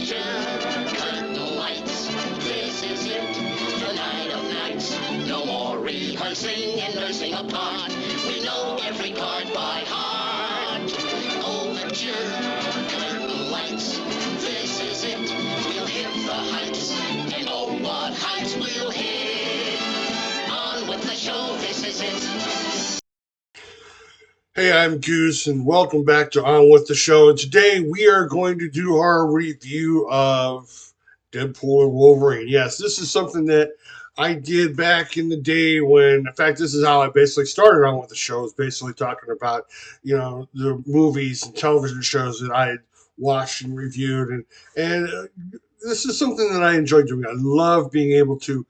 Curtain lights, this is it, the night of nights. No more rehearsing and nursing a part. We know every part by heart. Overture, curtain lights, this is it. We'll hit the heights, and oh, what heights we'll hit. On with the show, this is it. Hey, I'm Goose, and welcome back to On With the Show. And today we are going to do our review of Deadpool and Wolverine. Yes, this is something that I did back in the day when, in fact, this is how I basically started On With the Show, is basically talking about, the movies and television shows that I had watched and reviewed. And this is something that I enjoy doing. I love being able to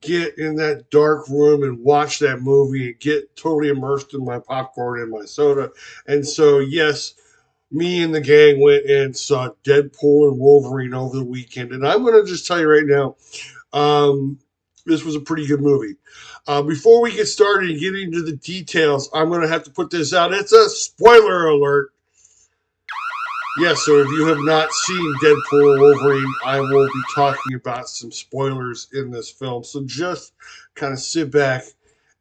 get in that dark room and watch that movie and get totally immersed in my popcorn and my soda. And so, yes, me and the gang went and saw Deadpool and Wolverine over the weekend. And I'm going to just tell you right now, this was a pretty good movie. Before we get started and get into the details, I'm going to have to put this out. It's a spoiler alert. Yes, so if you have not seen Deadpool and Wolverine, I will be talking about some spoilers in this film. So just kind of sit back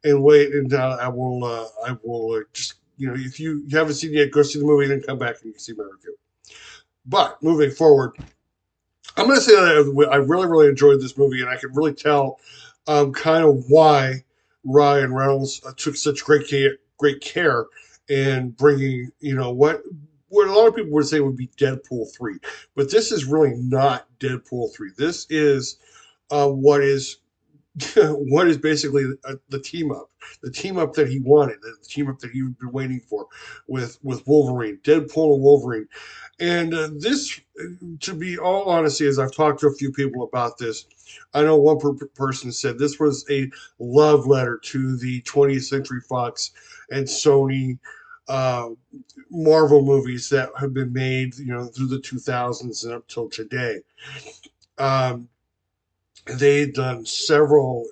and wait, and I will just if you haven't seen it yet, go see the movie, then come back and you can see my review. But moving forward, I'm going to say that I really really enjoyed this movie, and I can really tell kind of why Ryan Reynolds took such great care in bringing what a lot of people would say would be Deadpool 3. But this is really not Deadpool 3. This is what is what is basically the team up that he wanted, the team up that he'd been waiting for with Wolverine, Deadpool and Wolverine. And this, to be all honesty, as I've talked to a few people about this, I know one person said this was a love letter to the 20th Century Fox and Sony uh, Marvel movies that have been made, through the 2000s and up till today. Um, they've done several,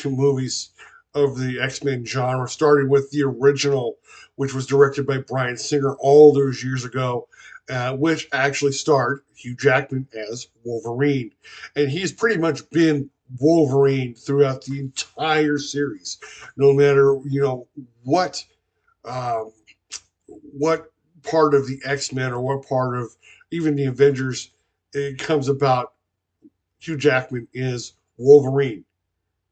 movies of the X-Men genre, starting with the original, which was directed by Bryan Singer all those years ago, which actually starred Hugh Jackman as Wolverine. And he's pretty much been Wolverine throughout the entire series, no matter, what um, what part of the X-Men or what part of even the Avengers it comes about. Hugh Jackman is Wolverine,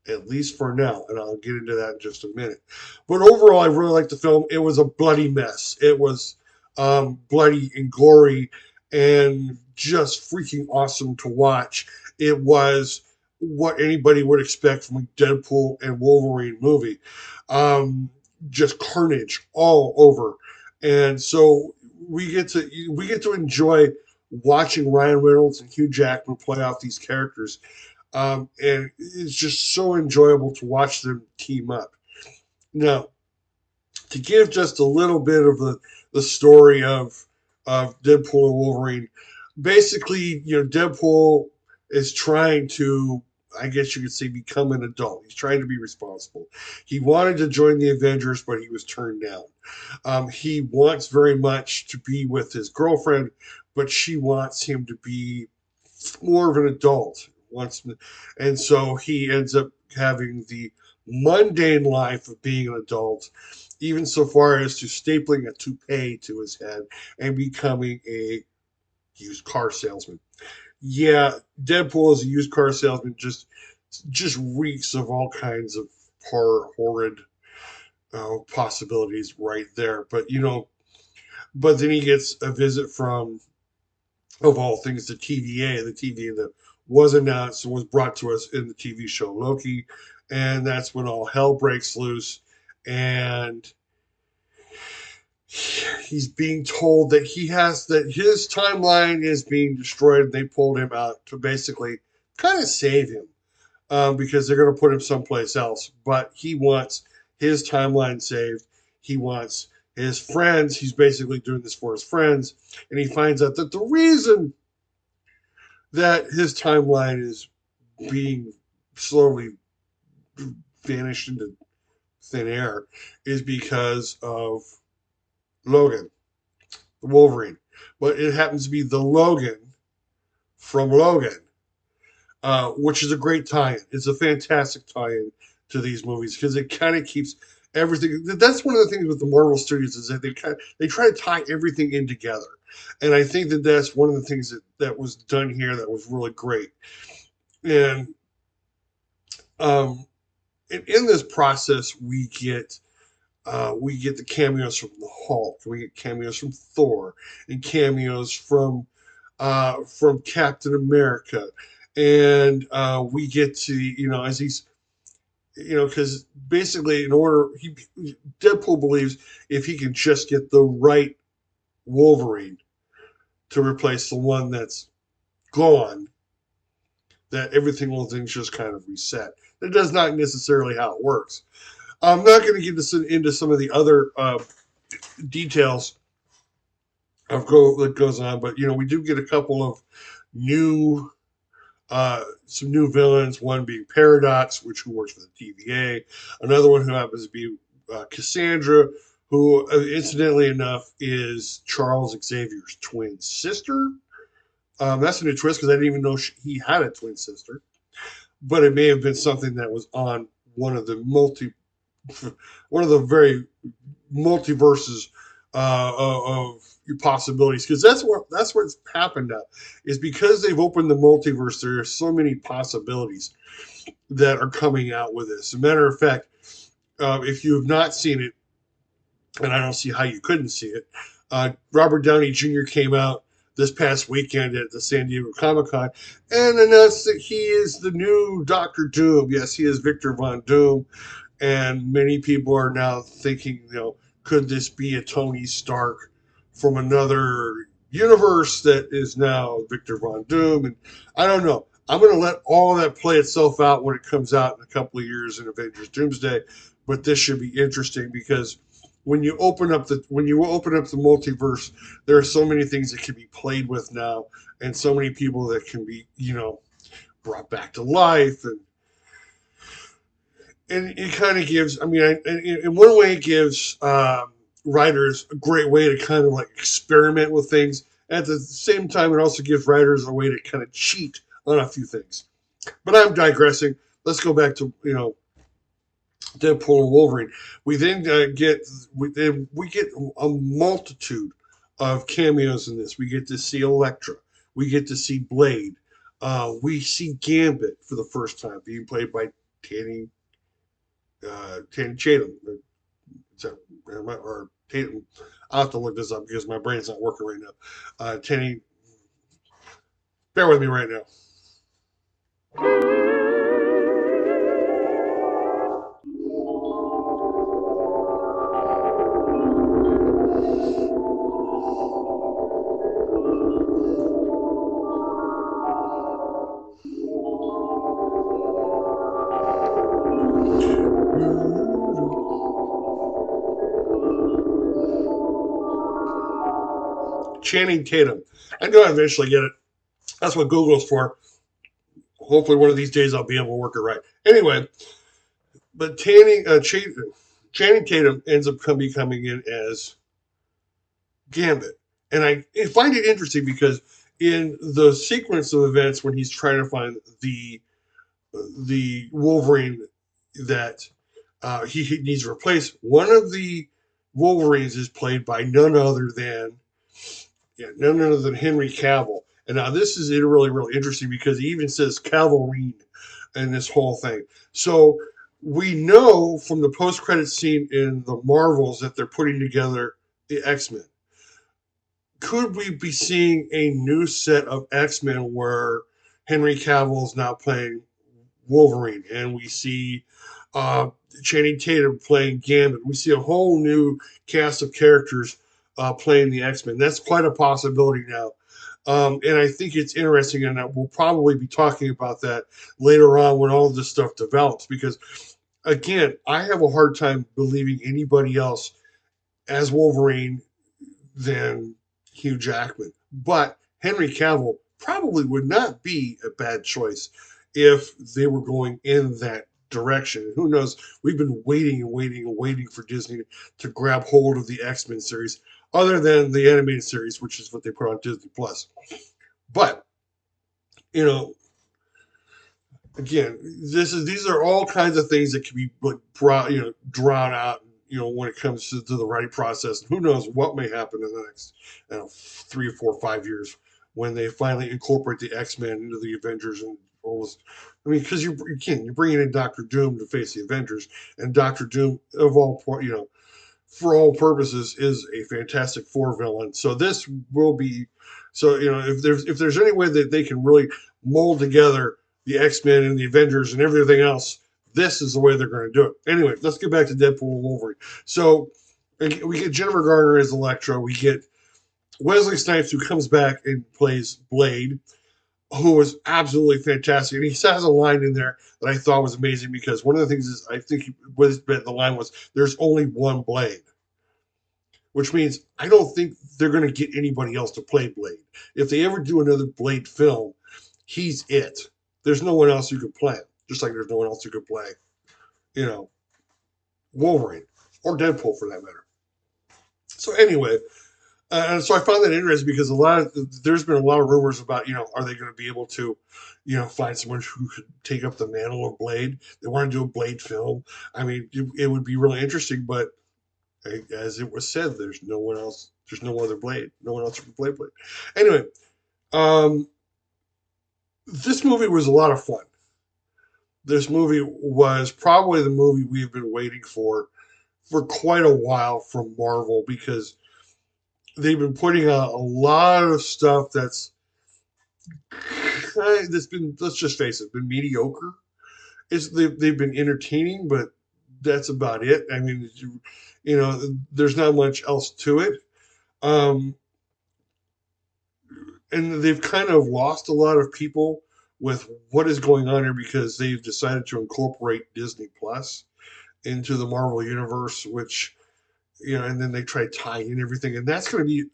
at least for now, and I'll get into that in just a minute. But overall, I really liked the film. It was a bloody mess. It was bloody and gory and just freaking awesome to watch. It was what anybody would expect from a Deadpool and Wolverine movie. Um, just carnage all over, and so we get to enjoy watching Ryan Reynolds and Hugh Jackman play off these characters, and it's just so enjoyable to watch them team up. Now, to give just a little bit of the story of Deadpool and Wolverine, basically, Deadpool is trying to, I guess you could say, become an adult. He's trying to be responsible. He wanted to join the Avengers, but he was turned down. He wants very much to be with his girlfriend, but she wants him to be more of an adult. And so he ends up having the mundane life of being an adult, even so far as to stapling a toupee to his head and becoming a used car salesman. Yeah, Deadpool as a used car salesman just reeks of all kinds of horrid possibilities right there. But then he gets a visit from, of all things, the TVA that was announced and was brought to us in the TV show Loki, and that's when all hell breaks loose, and he's being told that his timeline is being destroyed, and they pulled him out to basically kind of save him, because they're going to put him someplace else. But he wants his timeline saved. He wants his friends. He's basically doing this for his friends, and he finds out that the reason that his timeline is being slowly vanished into thin air is because of Logan, the Wolverine. But it happens to be the Logan from Logan, which is a great tie-in. It's a fantastic tie-in to these movies because it kind of keeps everything. That's one of the things with the Marvel Studios is that they try to tie everything in together, and I think that that's one of the things that was done here that was really great. And um, in this process, we get the cameos from the Hulk, we get cameos from Thor, and cameos from Captain America, and we get to as he's because basically in order Deadpool believes if he can just get the right Wolverine to replace the one that's gone, that everything will then just kind of reset. That does not necessarily how it works. I'm not going to get into some of the other details that goes on, but we do get a couple of new some new villains. One being Paradox, who works for the TVA. Another one who happens to be Cassandra, who incidentally enough is Charles Xavier's twin sister. That's a new twist because I didn't even know he had a twin sister, but it may have been something that was on one of the very multiverses of possibilities, because that's what's happened now is because they've opened the multiverse. There are so many possibilities that are coming out with this. As a matter of fact, if you have not seen it, and I don't see how you couldn't see it, Robert Downey Jr. came out this past weekend at the San Diego Comic-Con and announced that he is the new Doctor Doom. Yes, he is Victor Von Doom, and many people are now thinking, could this be a Tony Stark from another universe that is now Victor Von Doom? And I don't know. I'm going to let all that play itself out when it comes out in a couple of years in Avengers Doomsday. But this should be interesting because when you open up the multiverse, there are so many things that can be played with now, and so many people that can be brought back to life, and it kind of gives. I mean, in one way, it gives writers a great way to kind of like experiment with things. At the same time, it also gives writers a way to kind of cheat on a few things. But I'm digressing. Let's go back to Deadpool and Wolverine. We then we get a multitude of cameos in this. We get to see Elektra. We get to see Blade. We see Gambit for the first time, being played by Tanny Tatum. Or Tatum. I'll have to look this up because my brain's not working right now. Tanny, bear with me right now. Channing Tatum. I know I eventually get it. That's what Google's for. Hopefully, one of these days I'll be able to work it right. Anyway, but Channing Tatum ends up coming in as Gambit, and I find it interesting because in the sequence of events when he's trying to find the Wolverine that he needs to replace, one of the Wolverines is played by none other than Henry Cavill. And now this is really, really interesting because he even says Cavalrine in this whole thing. So we know from the post-credit scene in the Marvels that they're putting together the X-Men. Could we be seeing a new set of X-Men where Henry Cavill is now playing Wolverine and we see Channing Tatum playing Gambit? We see a whole new cast of characters playing the X-Men. That's quite a possibility now. And I think it's interesting, and we'll probably be talking about that later on when all of this stuff develops. Because, again, I have a hard time believing anybody else as Wolverine than Hugh Jackman. But Henry Cavill probably would not be a bad choice if they were going in that direction. Who knows? We've been waiting and waiting and waiting for Disney to grab hold of the X-Men series, other than the animated series, which is what they put on Disney Plus. But You know, again, these are all kinds of things that can be brought, drawn out, when it comes to the writing process. And who knows what may happen in the next, 3 or 4 or 5 years when they finally incorporate the X-Men into the Avengers and all this. I mean, because you're bringing in Doctor Doom to face the Avengers, and Doctor Doom of all for all purposes is a Fantastic Four villain. So this will be if there's any way that they can really mold together the X-Men and the Avengers and everything else, this is the way they're going to do it. Anyway, let's get back to Deadpool and Wolverine. So we get Jennifer Garner as Elektra. We get Wesley Snipes, who comes back and plays Blade, who was absolutely fantastic. And he has a line in there that I thought was amazing because one of the things is I think the line was, "There's only one Blade," which means I don't think they're going to get anybody else to play Blade. If they ever do another Blade film, he's it. There's no one else who could play him, just like there's no one else who could play, you know, Wolverine or Deadpool for that matter. So anyway, so I found that interesting because there's been a lot of rumors about, are they going to be able to, find someone who could take up the mantle of Blade? They want to do a Blade film. I mean, it would be really interesting, but as it was said, there's no one else. There's no other Blade. No one else who can play Blade. Anyway, um, this movie was a lot of fun. This movie was probably the movie we've been waiting for quite a while from Marvel because they've been putting out a lot of stuff that's been, let's just face it, been mediocre. They've been entertaining, but that's about it. I mean, there's not much else to it. Um, and they've kind of lost a lot of people with what is going on here because they've decided to incorporate Disney Plus into the Marvel universe, which, and then they try tying in everything, and that's going to be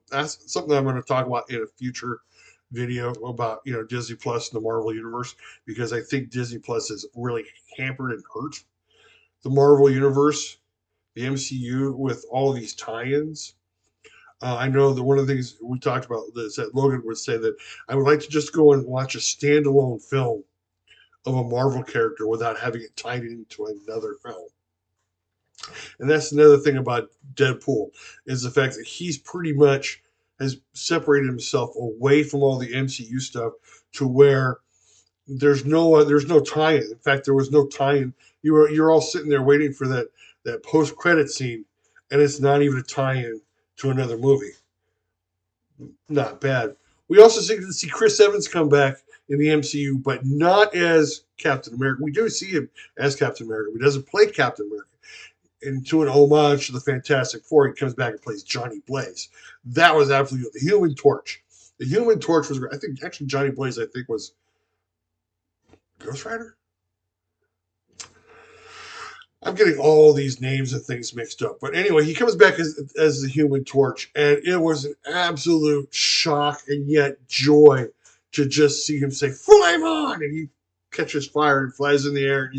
that's something I'm going to talk about in a future video about Disney Plus and the Marvel universe, because I think Disney Plus has really hampered and hurt the Marvel universe, the MCU, with all these tie-ins. I know that one of the things we talked about is that Logan would say that I would like to just go and watch a standalone film of a Marvel character without having it tied into another film. And that's another thing about Deadpool, is the fact that he's pretty much has separated himself away from all the MCU stuff to where there's no tie-in. In fact, there was no tie-in. You're all sitting there waiting for that post-credit scene, and it's not even a tie-in to another movie. Not bad. We also see Chris Evans come back in the MCU, but not as Captain America. We do see him as Captain America. He doesn't play Captain America. And to an homage to the Fantastic Four, he comes back and plays Johnny Blaze. That was absolutely the Human Torch. The Human Torch was great. I think actually Johnny Blaze, was Ghost Rider. I'm getting all these names and things mixed up. But anyway, he comes back as the Human Torch, and it was an absolute shock and yet joy to just see him say, "Flame on!" And he catches fire and flies in the air,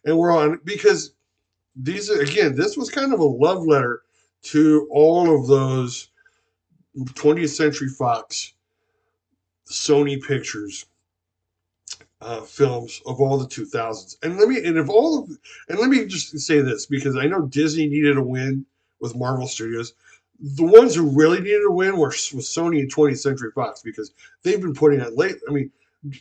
and we're on, because this was kind of a love letter to all of those 20th Century Fox, Sony Pictures films of all the 2000s. And let me just say this, because I know Disney needed a win with Marvel Studios. The ones who really needed a win was Sony and 20th Century Fox, because they've been putting out late. I mean,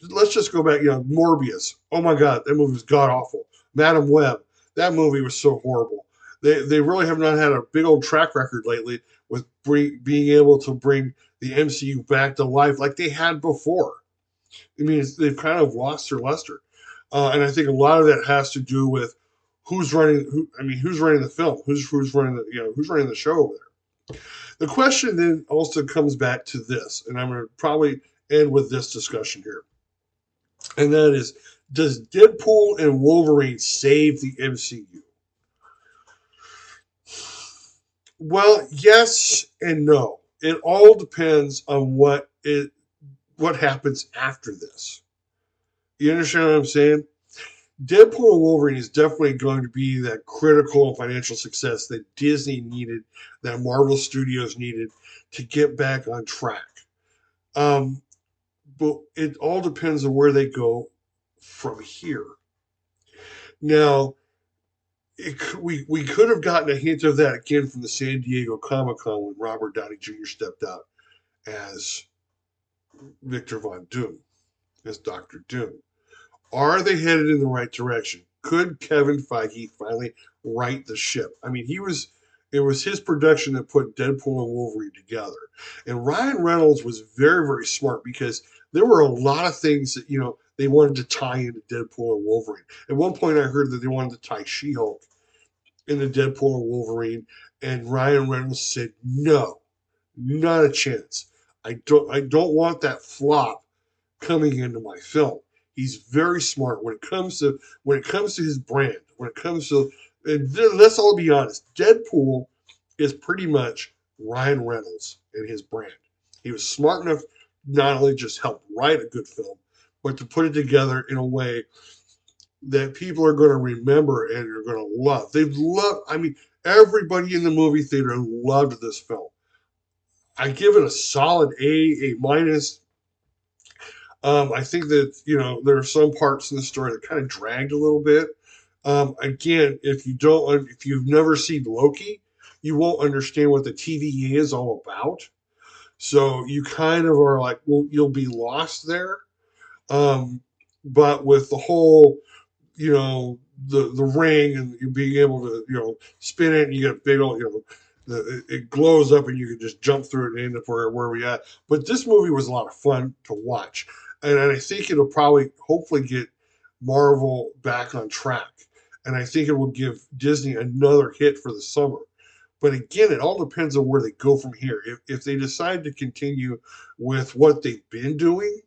let's just go back. Morbius. Oh my God, that movie was god awful. Madam Web. That movie was so horrible. They really have not had a big old track record lately with being able to bring the MCU back to life like they had before. I mean, they've kind of lost their luster, and I think a lot of that has to do with who's running the film, who's running the show over there. The question then also comes back to this, and I'm going to probably end with this discussion here, and that is, does Deadpool and Wolverine save the MCU? Well, yes and no. It all depends on what happens after this. You understand what I'm saying? Deadpool and Wolverine is definitely going to be that critical financial success that Disney needed, that Marvel Studios needed to get back on track. but it all depends on where they go from here. Now, we could have gotten a hint of that again from the San Diego Comic Con when Robert Downey Jr. stepped out as Victor Von Doom, as Doctor Doom. Are they headed in the right direction? Could Kevin Feige finally right the ship? I mean, it was his production that put Deadpool and Wolverine together. And Ryan Reynolds was very, very smart because there were a lot of things that, they wanted to tie into Deadpool and Wolverine. At one point, I heard that they wanted to tie She-Hulk into Deadpool and Wolverine, and Ryan Reynolds said, no, not a chance. I don't want that flop coming into my film. He's very smart when it comes to his brand. When it comes to, and let's all be honest, Deadpool is pretty much Ryan Reynolds and his brand. He was smart enough not only just help write a good film, but to put it together in a way that people are going to remember and are going to love. I mean, everybody in the movie theater loved this film. I give it a solid A minus. I think that, there are some parts in the story that kind of dragged a little bit. Again, if you've never seen Loki, you won't understand what the TVA is all about. So you kind of are like, well, you'll be lost there. But with the whole, the ring and you being able to, spin it and you get a big old, it glows up and you can just jump through it and end up where we at. But this movie was a lot of fun to watch. And I think it'll probably, hopefully, get Marvel back on track. And I think it will give Disney another hit for the summer. But again, it all depends on where they go from here. If they decide to continue with what they've been doing,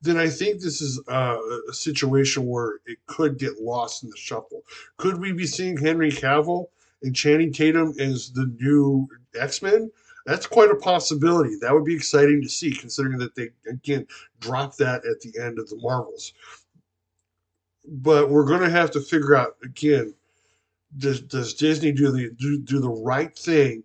then I think this is a situation where it could get lost in the shuffle. Could we be seeing Henry Cavill and Channing Tatum as the new X-Men? That's quite a possibility. That would be exciting to see, considering that they, again, dropped that at the end of the Marvels. But we're going to have to figure out, again, does Disney do the right thing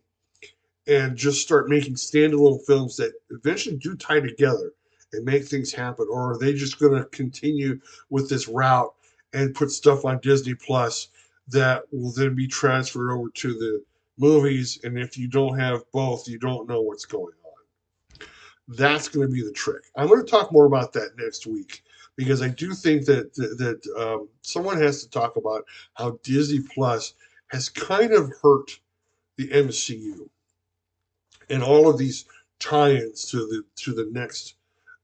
and just start making standalone films that eventually do tie together and make things happen? Or are they just going to continue with this route and put stuff on Disney Plus that will then be transferred over to the movies? And if you don't have both, you don't know what's going on. That's going to be the trick. I'm going to talk more about that next week because I do think that someone has to talk about how Disney Plus has kind of hurt the MCU and all of these tie-ins to the next,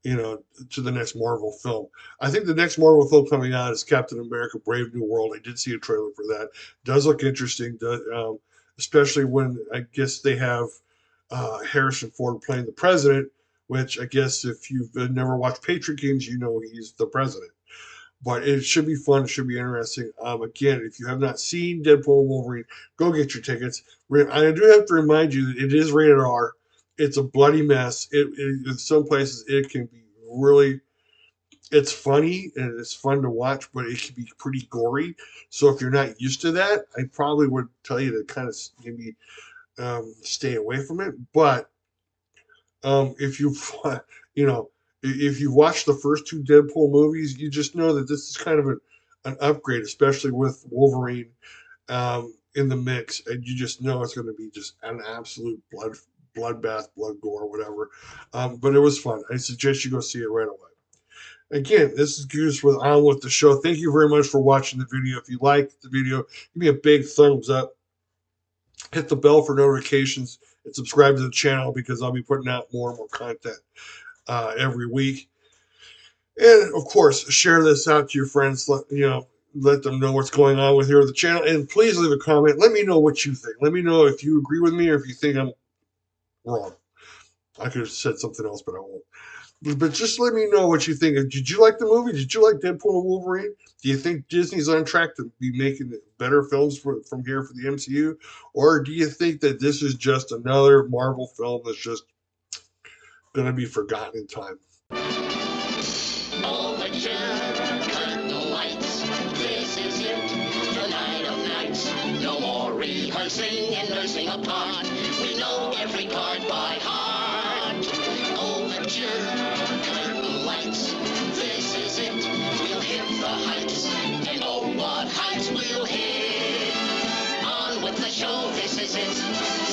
to the next Marvel film. I think the next Marvel film coming out is Captain America: Brave New World. I did see a trailer for that. Does look interesting, especially when I guess they have Harrison Ford playing the president, which I guess if you've never watched Patriot Games, you know he's the president. But it should be fun. It should be interesting. Again, if you have not seen Deadpool and Wolverine, go get your tickets. I do have to remind you that it is rated R. It's a bloody mess. In some places, it can be really, it's funny and it's fun to watch, but it can be pretty gory. So if you're not used to that, I probably would tell you to kind of maybe stay away from it. But if you, you know, if you watch the first two Deadpool movies, you just know that this is kind of an upgrade, especially with Wolverine in the mix, and you just know it's going to be just an absolute bloodbath, blood gore, whatever. But it was fun. I suggest you go see it right away. Again, this is Goose with On With The Show. Thank you very much for watching the video. If you liked the video, give me a big thumbs up. Hit the bell for notifications and subscribe to the channel because I'll be putting out more and more content every week. And of course, share this out to your friends. Let them know what's going on with here on the channel. And please leave a comment. Let me know what you think. Let me know if you agree with me or if you think I'm wrong. I could have said something else, but I won't. But just let me know what you think. Did you like the movie? Did you like Deadpool and Wolverine? Do you think Disney's on track to be making better films from here for the MCU? Or do you think that this is just another Marvel film that's just going to be forgotten in time? Overture, cut the lights. This is it, the night of nights. No more rehearsing and nursing a part. We know every card by heart. Overture, cut the what heights we'll hit. On with the show, this is it.